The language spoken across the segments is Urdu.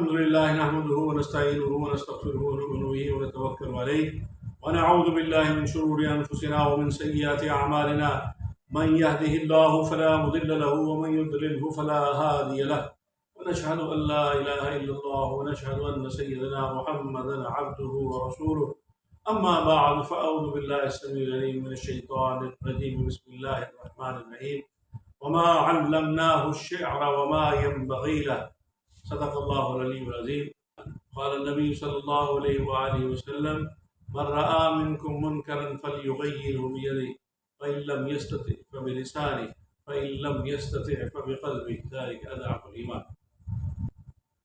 الحمد لله نحمده ونستعينه ونستغفره ونؤمن به ونتوكل عليه ونعوذ بالله من شرور أنفسنا ومن سيئات أعمالنا من يهده الله فلا مضل له ومن يضلله فلا هادي له ونشهد أن لا إله إلا الله ونشهد أن سيدنا محمدا عبده ورسوله أما بعد فأعوذ بالله السميع العليم من الشيطان الرجيم بسم الله الرحمن الرحيم وما علمناه الشعر وما ينبغي له صدق الله العلي العظيم قال النبي صلى الله عليه وآله وسلم من رأى منكم منكرا فليغيره بيده فإن لم يستطع فبلسانه فإن لم يستطع فبقلبه ذلك أضعف الإيمان۔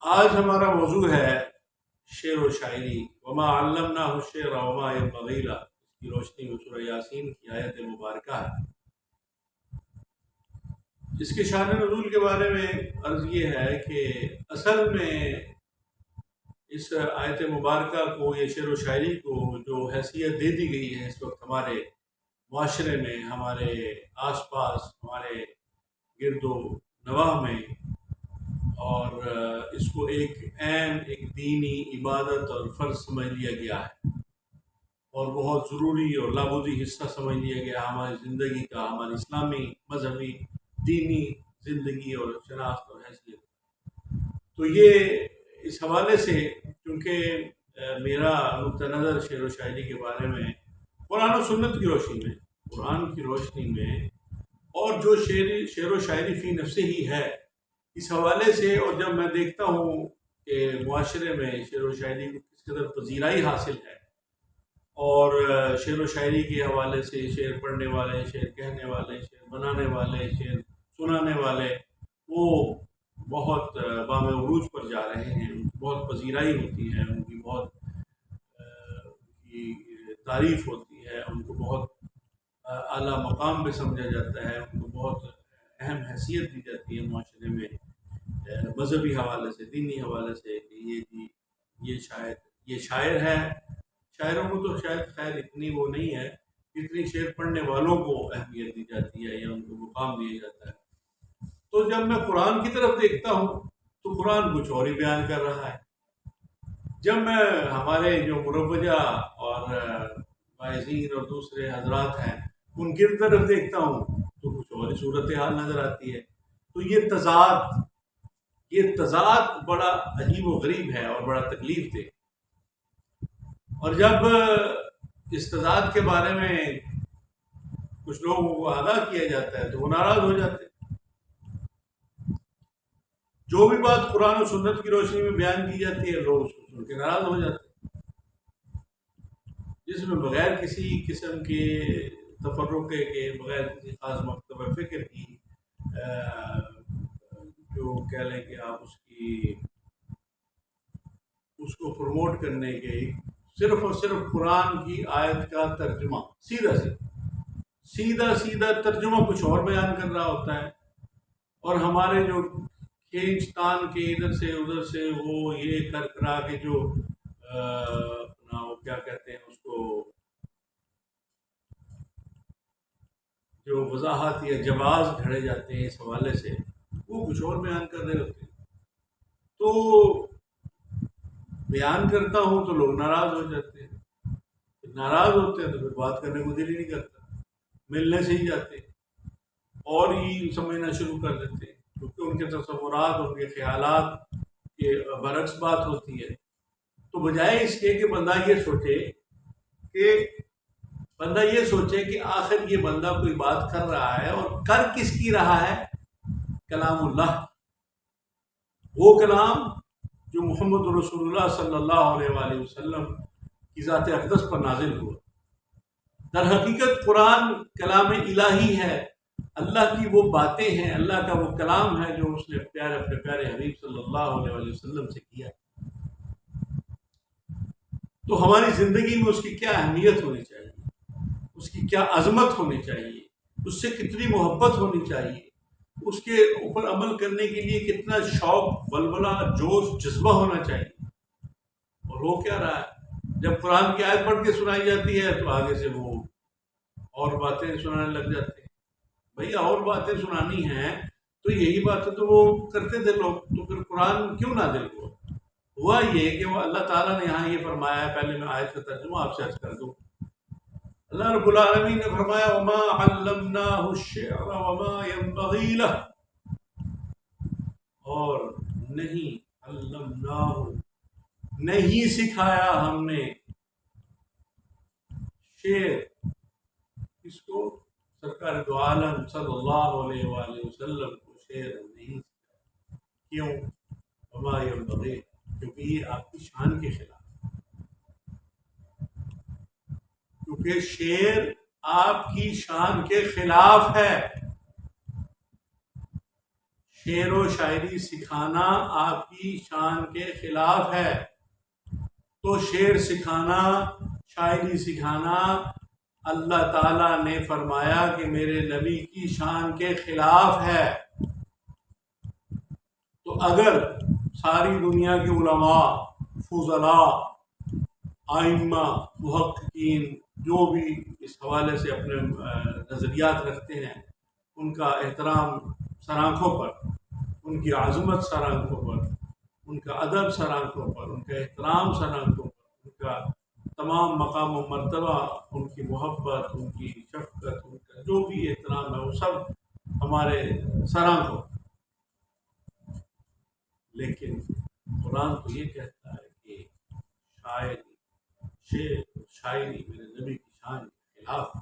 آج ہمارا موضوع ہے شعر و شاعری، وما علمناه الشعر وما ينبغي له، اس کی روشنی میں سورہ یاسین کی آیت مبارکہ ہے۔ اس کے شان نزول کے بارے میں عرض یہ ہے کہ اصل میں اس آیت مبارکہ کو، یہ شعر و شاعری کو جو حیثیت دے دی گئی ہے اس وقت ہمارے معاشرے میں، ہمارے آس پاس، ہمارے گرد و نواح میں، اور اس کو ایک عین، ایک دینی عبادت اور فرض سمجھ لیا گیا ہے، اور بہت ضروری اور لابودی حصہ سمجھ لیا گیا ہماری زندگی کا، ہماری اسلامی مذہبی دینی زندگی اور شناخت اور حیثیت۔ تو یہ اس حوالے سے، کیونکہ میرا نقطہ نظر شعر و شاعری کے بارے میں قرآن و سنت کی روشنی میں، قرآن کی روشنی میں، اور جو شعر و شاعری فی نفسے ہی ہے، اس حوالے سے، اور جب میں دیکھتا ہوں کہ معاشرے میں شعر و شاعری کو کس قدر پذیرائی حاصل ہے، اور شعر و شاعری کے حوالے سے شعر پڑھنے والے، شعر کہنے والے، شعر بنانے والے، شعر سنانے والے، وہ بہت بام عروج پر جا رہے ہیں، ان کی بہت پذیرائی ہوتی ہے، ان کی بہت تعریف ہوتی ہے، ان کو بہت اعلیٰ مقام پہ سمجھا جاتا ہے، ان کو بہت اہم حیثیت دی جاتی ہے معاشرے میں، مذہبی حوالے سے، دینی حوالے سے، کہ یہ شاعر ہے۔ شاعروں کو تو شاید خیر اتنی وہ نہیں ہے جتنی شعر پڑھنے والوں کو اہمیت دی جاتی ہے یا ان کو مقام دیا جاتا ہے۔ تو جب میں قرآن کی طرف دیکھتا ہوں تو قرآن کچھ اور ہی بیان کر رہا ہے، جب میں ہمارے جو مروجہ اور واعظین اور دوسرے حضرات ہیں ان کی طرف دیکھتا ہوں تو کچھ اور ہی صورتحال نظر آتی ہے۔ تو یہ تضاد بڑا عجیب و غریب ہے اور بڑا تکلیف دہ۔ اور جب اس تضاد کے بارے میں کچھ لوگوں کو آگاہ کیا جاتا ہے تو وہ ناراض ہو جاتے ہیں۔ جو بھی بات قرآن و سنت کی روشنی میں بیان کی جاتی ہے، لوگ اس کو سن کے ناراض ہو جاتے ہیں، جس میں بغیر کسی قسم کے تفرقے کے، بغیر کسی خاص مکتب فکر کی، جو کہہ لیں کہ آپ اس کو پروموٹ کرنے کے، صرف اور صرف قرآن کی آیت کا ترجمہ، سیدھا ترجمہ کچھ اور بیان کر رہا ہوتا ہے، اور ہمارے جو کھینچ تان کے ادھر سے ادھر سے وہ یہ کر کرا کے جو اپنا وہ کیا کہتے ہیں اس کو، جو وضاحت یا جواز گھڑے جاتے ہیں اس حوالے سے، وہ کچھ اور بیان کر رہے ہوتے ہیں۔ تو بیان کرتا ہوں تو لوگ ناراض ہو جاتے ہیں، ناراض ہوتے ہیں تو پھر بات کرنے کو دل ہی نہیں کرتا، ملنے سے ہی جاتے ہیں اور ہی سمجھنا شروع کر دیتے ہیں، کیونکہ ان کے تصورات، ان کے خیالات کے برعکس بات ہوتی ہے۔ تو بجائے اس کے کہ بندہ یہ سوچے کہ آخر یہ بندہ کوئی بات کر رہا ہے اور کر کس کی رہا ہے، کلام اللہ، وہ کلام جو محمد رسول اللہ صلی اللہ علیہ وآلہ وسلم کی ذات اقدس پر نازل ہوا۔ در حقیقت قرآن کلام الہی ہے، اللہ کی وہ باتیں ہیں، اللہ کا وہ کلام ہے جو اس نے اپنے پیارے حبیب صلی اللہ علیہ وآلہ وسلم سے کیا۔ تو ہماری زندگی میں اس کی کیا اہمیت ہونی چاہیے، اس کی کیا عظمت ہونی چاہیے، اس سے کتنی محبت ہونی چاہیے، اس کے اوپر عمل کرنے کے لیے کتنا شوق، ولولہ، جوش، جذبہ ہونا چاہیے۔ اور وہ کیا رہا ہے، جب قرآن کی آیت پڑھ کے سنائی جاتی ہے تو آگے سے وہ اور باتیں سنانے لگ جاتے ہیں۔ بھیا اور باتیں سنانی ہیں تو یہی باتیں تو وہ کرتے تھے لوگ، تو پھر قرآن کیوں نازل ہوا؟ ہوا یہ کہ وہ اللہ تعالیٰ نے یہاں یہ فرمایا ہے، پہلے میں آیت کا ترجمہ آپ سے عرض کر دوں۔ اللہ رب العالمین نے فرمایا وما علمناہ الشعر وما ينبغی لہ، اور نہیں علمناہ، نہیں سکھایا ہم نے شعر، اس کو سرکار دو عالم صلی اللہ علیہ وآلہ وسلم کو شعر نہیں سکھایا۔ کیوں؟ وما ينبغی، کیونکہ یہ آپ کی شان کے خلاف، کیونکہ شعر آپ کی شان کے خلاف ہے۔ شعر و شاعری سکھانا آپ کی شان کے خلاف ہے، تو شعر سکھانا، شاعری سکھانا اللہ تعالیٰ نے فرمایا کہ میرے نبی کی شان کے خلاف ہے۔ تو اگر ساری دنیا کے علماء، فضلاء، آئمہ، محققین جو بھی اس حوالے سے اپنے نظریات رکھتے ہیں، ان کا احترام سر آنکھوں پر، ان کی عظمت سر آنکھوں پر، ان کا ادب سر آنکھوں پر، ان کا احترام سر آنکھوں پر، ان کا تمام مقام و مرتبہ، ان کی محبت، ان کی شفقت، ان کا جو بھی احترام ہے وہ سب ہمارے سر آنکھوں پر۔ لیکن قرآن تو یہ کہتا ہے کہ شاعری میرے نبی کی شان کے خلاف ہے۔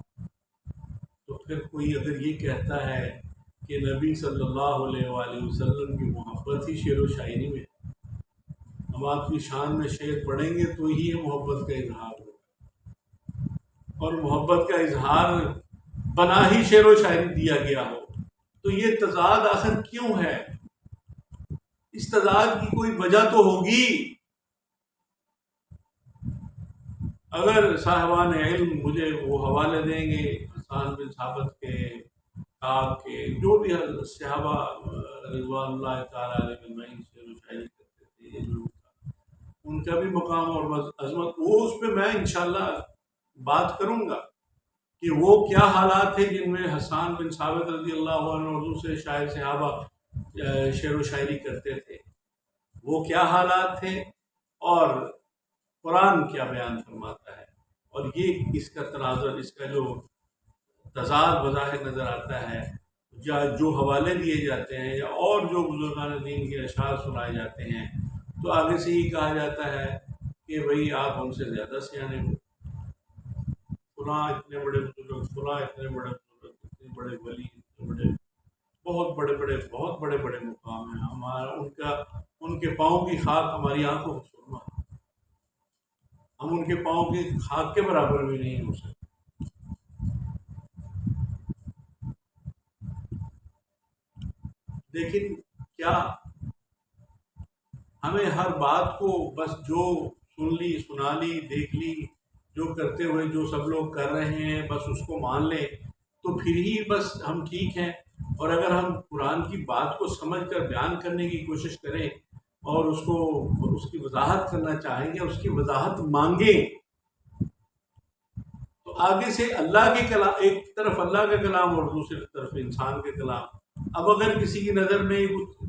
تو پھر کوئی اگر یہ کہتا ہے کہ نبی صلی اللہ علیہ وآلہ وسلم کی محبت ہی شعر و شاعری میں، ہم آپ کی شان میں شعر پڑھیں گے تو ہی یہ محبت کا اظہار ہوگا، اور محبت کا اظہار بنا ہی شعر و شاعری دیا گیا ہو، تو یہ تضاد آخر کیوں ہے؟ اس تضاد کی کوئی وجہ تو ہوگی۔ اگر صاحبان علم مجھے وہ حوالے دیں گے حسان بن ثابت کے، کعب کے، جو بھی صحابہ رضوان اللہ تعالیٰ علیہ اجمعین شعر و شاعری کرتے تھے، یہ لوگ ان کا بھی مقام اور عظمت، وہ اس پہ میں انشاءاللہ بات کروں گا کہ وہ کیا حالات تھے جن میں حسان بن ثابت رضی اللہ عنہ اور دوسرے شاعر صحابہ شعر و شاعری کرتے تھے، وہ کیا حالات تھے، اور قرآن کیا بیان فرماتا ہے، اور یہ اس کا تناظر، اس کا جو تضاد بظاہر نظر آتا ہے، جو حوالے دیے جاتے ہیں یا اور جو بزرگان دین کے اشعار سنائے جاتے ہیں، تو آگے سے یہ کہا جاتا ہے کہ بھئی آپ ہم سے زیادہ سیانے ہو، فلاں اتنے بڑے بزرگ، فلاں اتنے بڑے بزرگ، اتنے بڑے ولی، اتنے بڑے بہت بڑے بڑے مقام ہیں، ہمارا ان کے پاؤں کی خاک ہماری آنکھوں کو سرما، ہم ان کے پاؤں کی خاک کے برابر بھی نہیں ہو سکتے۔ لیکن کیا ہمیں ہر بات کو بس جو سن لی، سنا لی، دیکھ لی، جو کرتے ہوئے جو سب لوگ کر رہے ہیں بس اس کو مان لیں تو پھر ہی بس ہم ٹھیک ہیں؟ اور اگر ہم قرآن کی بات کو سمجھ کر بیان کرنے کی کوشش کریں اور اس کی وضاحت کرنا چاہیں گے، اس کی وضاحت مانگیں، تو آگے سے اللہ کے کلام، ایک طرف اللہ کا کلام اور دوسری طرف انسان کے کلام، اب اگر کسی کی نظر میں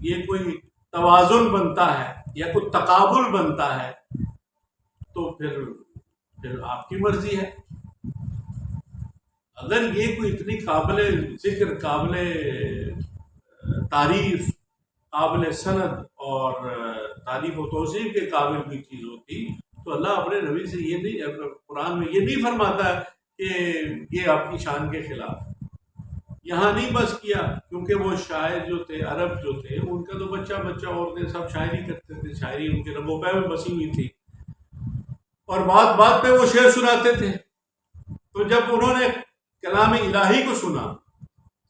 یہ کوئی توازن بنتا ہے یا کوئی تقابل بنتا ہے تو پھر آپ کی مرضی ہے۔ اگر یہ کوئی اتنی قابل ذکر، قابل تعریف، قابل سند اور تعریف و توصیف کے قابل کی چیز ہوتی تو اللہ اپنے نبی سے یہ نہیں، قرآن میں یہ نہیں فرماتا کہ یہ آپ کی شان کے خلاف۔ یہاں نہیں بس کیا، کیونکہ وہ شاعر جو تھے، عرب جو تھے، ان کا تو بچہ عورتیں سب شاعری کرتے تھے، شاعری ان کے رگ و پے میں بسی ہوئی تھی، اور بات بات پہ وہ شعر سناتے تھے۔ تو جب انہوں نے کلام الہی کو سنا،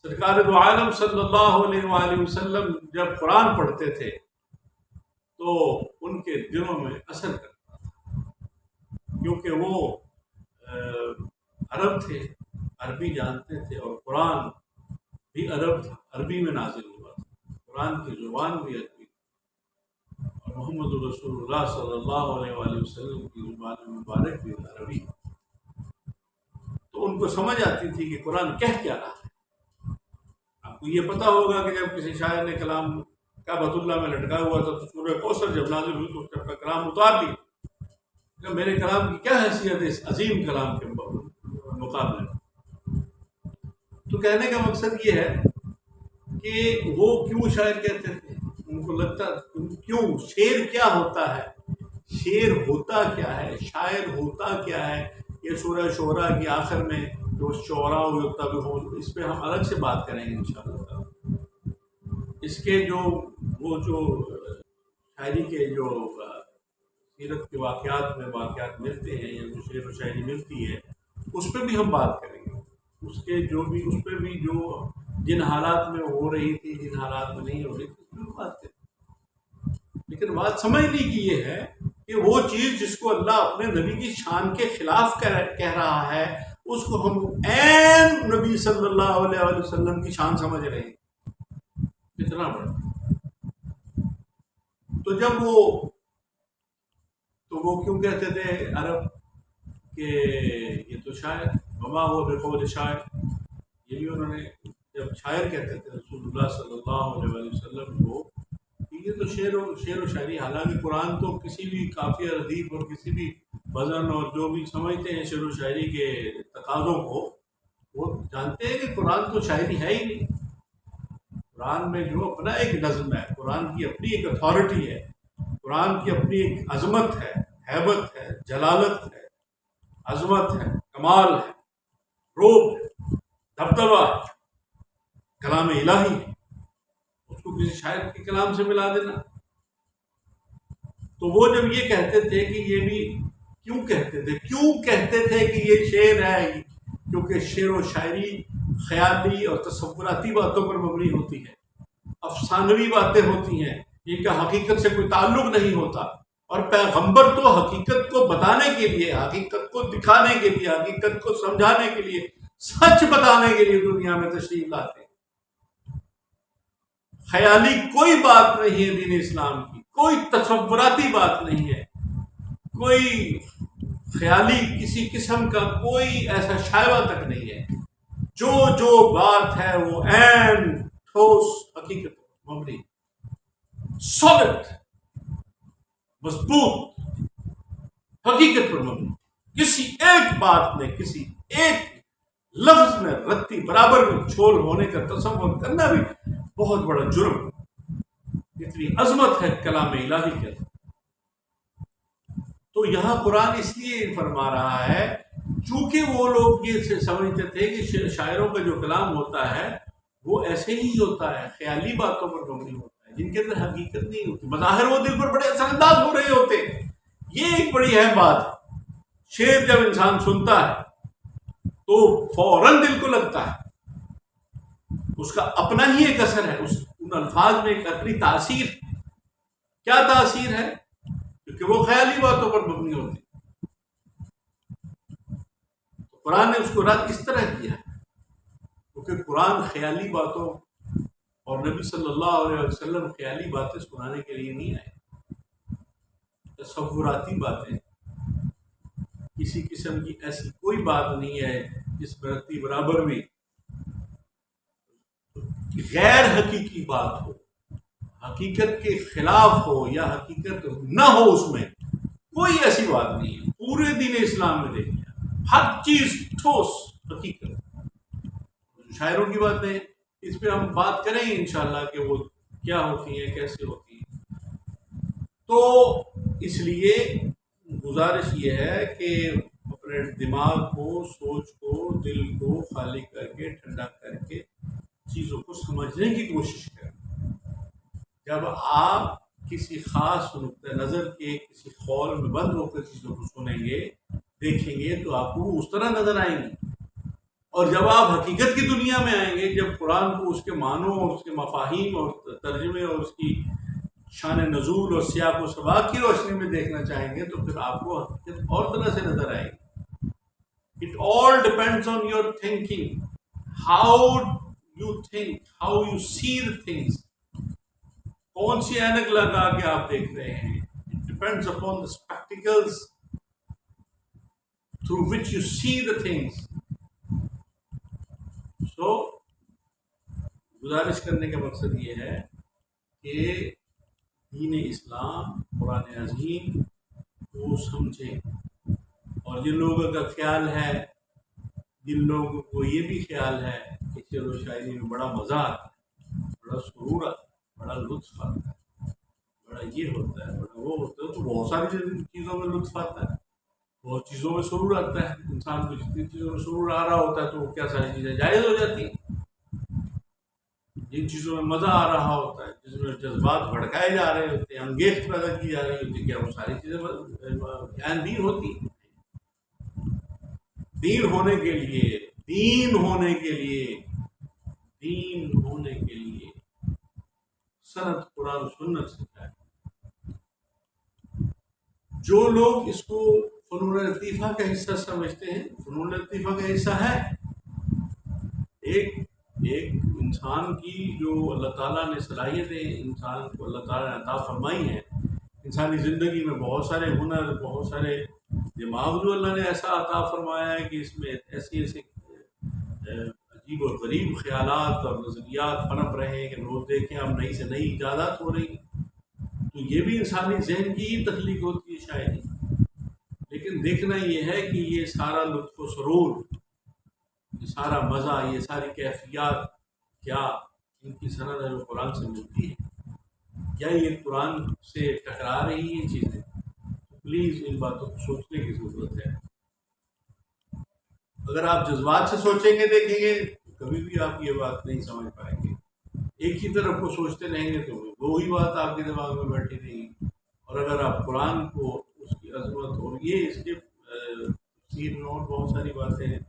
سرکار دو عالم صلی اللہ علیہ وآلہ وسلم جب قرآن پڑھتے تھے تو ان کے دلوں میں اثر کرتا تھا، کیونکہ وہ عرب تھے، عربی جانتے تھے، اور قرآن بھی عرب تھا، عربی میں نازل ہوا تھا، قرآن کی زبان بھی عربی تھی، اور محمد رسول اللہ صلی اللہ علیہ وآلہ وسلم کی زبان مبارک بھی عربی، تو ان کو سمجھ آتی تھی کہ قرآن کہہ کیا رہا ہے۔ آپ کو یہ پتہ ہوگا کہ جب کسی شاعر نے کلام کعبۃ اللہ میں لٹکا ہوا تھا، تو سورہ کوثر جب نازل ہوئی تو اس نے اپنا کلام اتار لیا کہ میرے کلام کی کیا حیثیت ہے اس عظیم کلام کے مقابلے میں۔ تو کہنے کا مقصد یہ ہے کہ وہ کیوں شاعر کہتے تھے، ان کو لگتا کیوں شعر کیا ہوتا ہے، شعر ہوتا کیا ہے، شاعر ہوتا کیا ہے، یہ سورہ شعراء کی آخر میں جو شعراء ہوتا ہو، اس پہ ہم الگ سے بات کریں گے انشاءاللہ۔ اس کے جو وہ جو شاعری کے جو سیرت کے واقعات ملتے ہیں یا جو شعر و شاعری ملتی ہے، اس پہ بھی ہم بات کریں گے، اس پہ بھی جو جن حالات میں ہو رہی تھی، جن حالات میں نہیں ہو رہی تھی، اس پہ بات کریں گے۔ لیکن بات سمجھنے کی یہ ہے کہ وہ چیز جس کو اللہ اپنے نبی کی شان کے خلاف کہہ رہا ہے، اس کو ہم عین نبی صلی اللہ علیہ وسلم کی شان سمجھ رہے ہیں، کتنا بڑا۔ تو جب وہ کیوں کہتے تھے عرب کہ یہ تو شاعر، وما ہوا بقول شاعر، یہ بھی انہوں نے جب شاعر کہتے تھے رسول اللہ صلی اللہ علیہ وسلم کو، یہ تو شعر و شاعری، حالانکہ قرآن تو کسی بھی قافیہ ردیف اور کسی بھی وزن اور جو بھی سمجھتے ہیں شعر و شاعری کے تقاضوں کو، وہ جانتے ہیں کہ قرآن تو شاعری ہے ہی نہیں۔ قرآن میں جو اپنا ایک نظم ہے، قرآن کی اپنی ایک اتھارٹی ہے، قرآن کی اپنی ایک عظمت ہے، ہیبت ہے، جلالت ہے، عظمت ہے، کمال ہے، روب ہے، دبدبہ ہے، کلام الہی ہے، اس کو کسی شاعر کے کلام سے ملا دینا۔ تو وہ جب یہ کہتے تھے کہ یہ بھی کیوں کہتے تھے کہ یہ شعر ہے، کیونکہ شعر و شاعری خیالی اور تصوراتی باتوں پر مبنی ہوتی ہے، افسانوی باتیں ہوتی ہیں جن کا حقیقت سے کوئی تعلق نہیں ہوتا، اور پیغمبر تو حقیقت کو بتانے کے لیے، حقیقت کو دکھانے کے لیے، حقیقت کو سمجھانے کے لیے، سچ بتانے کے لیے دنیا میں تشریف لاتے ہیں۔ خیالی کوئی بات نہیں ہے دین اسلام کی، کوئی تصوراتی بات نہیں ہے، کوئی خیالی کسی قسم کا کوئی ایسا شائبہ تک نہیں ہے۔ جو بات ہے وہ عین ٹھوس حقیقت مبنی، سالڈ، مضبوط حقیقت پر مبنی۔ کسی ایک بات میں، کسی ایک لفظ میں رتی برابر میں چھول ہونے کا تصور کرنا بھی بہت بڑا جرم، اتنی عظمت ہے کلام الہی کے۔ تو یہاں قرآن اس لیے فرما رہا ہے چونکہ وہ لوگ یہ سمجھتے تھے کہ شاعروں کا جو کلام ہوتا ہے وہ ایسے ہی ہوتا ہے، خیالی باتوں پر مبنی ہوتا ہے، جن کے اندر حقیقت نہیں ہوتی، بظاہر وہ دل پر بڑے اثر انداز ہو رہے ہوتے۔ یہ ایک بڑی اہم بات ہے۔ شعر جب انسان سنتا ہے تو فوراً دل کو لگتا ہے، اس کا اپنا ہی ایک اثر ہے، ان الفاظ میں ایک اپنی تاثیر۔ کیا تاثیر ہے؟ کیونکہ وہ خیالی باتوں پر مبنی ہوتی۔ قرآن نے اس کو رد اس طرح کیا ہے کیونکہ قرآن خیالی باتوں اور نبی صلی اللہ علیہ وسلم خیالی باتیں سنانے کے لیے نہیں آئے۔ تصوراتی باتیں، کسی قسم کی ایسی کوئی بات نہیں ہے جس میں رتی برابر بھی غیر حقیقی بات ہو، حقیقت کے خلاف ہو یا حقیقت نہ ہو، اس میں کوئی ایسی بات نہیں ہے۔ پورے دین اسلام میں دیکھیں ہر چیز ٹھوس حقیقت۔ شاعروں کی باتیں اس پہ ہم بات کریں گے انشاءاللہ کہ وہ کیا ہوتی ہیں، کیسے ہوتی ہیں۔ تو اس لیے گزارش یہ ہے کہ اپنے دماغ کو، سوچ کو، دل کو خالی کر کے، ٹھنڈا کر کے چیزوں کو سمجھنے کی کوشش کریں۔ جب آپ کسی خاص نقطہ نظر کے کسی خول میں بند ہو کر چیزوں کو سنیں گے، دیکھیں گے، تو آپ کو اس طرح نظر آئیں گے۔ اور جب آپ حقیقت کی دنیا میں آئیں گے، جب قرآن کو اس کے معنوں اور اس کے مفاہیم اور ترجمے اور اس کی شان نزول اور سیاق و سباق کی روشنی میں دیکھنا چاہیں گے، تو پھر آپ کو حقیقت اور طرح سے نظر آئے گی۔ It all depends on your thinking. How you think, how you see the things. کون سی اینک لگا کے آپ دیکھ رہے ہیں؟ It depends upon the spectacles through which you see the things. So, گزارش کرنے کا مقصد یہ ہے کہ دین اسلام قرآن عظیم کو سمجھیں. اور جن لوگوں کا خیال ہے، جن لوگوں کو یہ بھی خیال ہے کہ شعر و شاعری میں بڑا مزہ آتا ہے، بڑا سرور آتا ہے، بڑا لطف آتا ہے، بڑا یہ ہوتا ہے، بڑا وہ ہوتا ہے، تو بہت ساری چیزوں میں لطف آتا ہے، بہت چیزوں میں سرور آتا ہے. انسان کو جتنی چیزوں میں سرور آ رہا ہوتا ہے تو وہ کیا ساری چیزیں جائز ہو جاتی ہیں. جن چیزوں میں مزہ آ رہا ہوتا ہے، جس میں جذبات بھڑکائے جا رہے ہوتے ہیں، انگیخت پیدا کی جا رہی ہوتی ہے، کیا وہ ساری چیزیں دین ہوتی ہیں؟ دین ہونے کے لیے، دین ہونے کے لیے، دین ہونے کے لیے سند قرآن و سنت سے ہے. جو لوگ اس کو فنون لطیفہ کا حصہ سمجھتے ہیں، فنون لطیفہ کا حصہ ہے. ایک انسان کی جو اللہ تعالیٰ نے صلاحیتیں انسان کو اللہ تعالیٰ نے عطا فرمائی ہیں، انسانی زندگی میں بہت سارے ہنر، بہت سارے دماغ جو اللہ نے ایسا عطا فرمایا ہے کہ اس میں ایسے عجیب و غریب خیالات اور نظریات پنپ رہے ہیں کہ روز دیکھیں اب نئی سے نئی ایجادات ہو رہی ہیں. تو یہ بھی انسانی ذہن کی ہی تخلیق ہوتی ہے شاید. لیکن دیکھنا یہ ہے کہ یہ سارا لطف و سرور، یہ سارا مزہ، یہ ساری کیفیات کیا ان کی سند ہے جو قرآن سے ملتی ہے؟ کیا یہ قرآن سے ٹکرا رہی ہیں چیزیں؟ پلیز ان باتوں کو سوچنے کی ضرورت ہے. اگر آپ جذبات سے سوچیں گے، دیکھیں گے، کبھی بھی آپ یہ بات نہیں سمجھ پائیں گے. ایک ہی طرف کو سوچتے رہیں گے تو وہی بات آپ کے دماغ میں بیٹھی رہے گی. اور اگر آپ قرآن کو، اس کی عظمت اور یہ اس کے تفسیر میں اور بہت ساری باتیں ہیں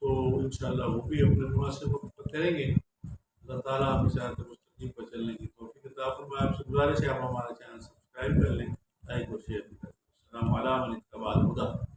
تو انشاءاللہ وہ بھی اپنے مناسب وقت پر کریں گے. اللہ تعالیٰ ہمیں صراط مستقیم پر چلنے کی توفیق عطا فرمائے. آپ سے گزارش ہے آپ ہمارا چینل سبسکرائب کر لیں، لائک اور شیئر بھی کریں. السلام علیکم ورحمۃ اللہ وبرکاتہ.